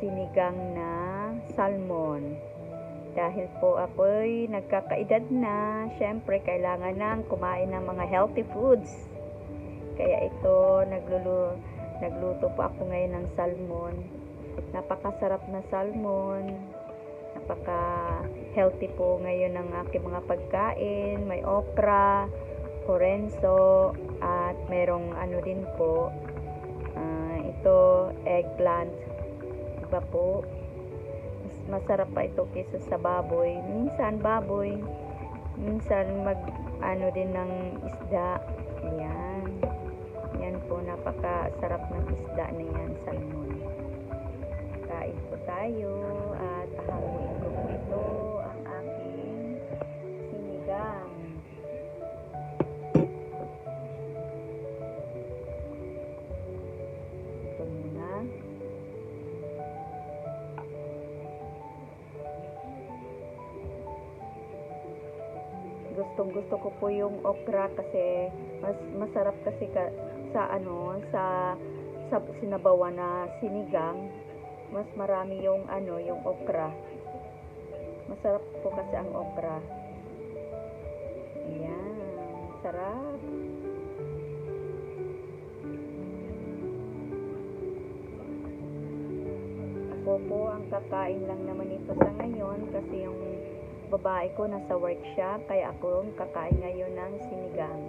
sinigang na salmon. Dahil po ako'y nagkakaedad na, syempre kailangan nang kumain ng mga healthy foods. Kaya ito, nagluto po ako ngayon ng salmon. Napakasarap na salmon. Napaka-healthy po ngayon ng aking mga pagkain. May okra, horenso, at merong ano din po, ito, eggplant. Diba po? Masarap pa ito kaysa sa baboy. Minsan baboy, minsan ano din ng isda. Ayan. Yan po, napakasarap ng isda na yan, salmon. Kain po tayo at hahaluin ko po ito ang aking sinigang. Ito muna. Gustong-gusto ko po yung okra kasi masarap kasi sa sinabawan na sinigang, mas marami yung yung okra. Masarap po kasi ang okra. Ayan, sarap. Ako po ang kakain lang naman ito sa ngayon kasi yung babae ko nasa workshop, kaya ako kakain ngayon ng sinigang.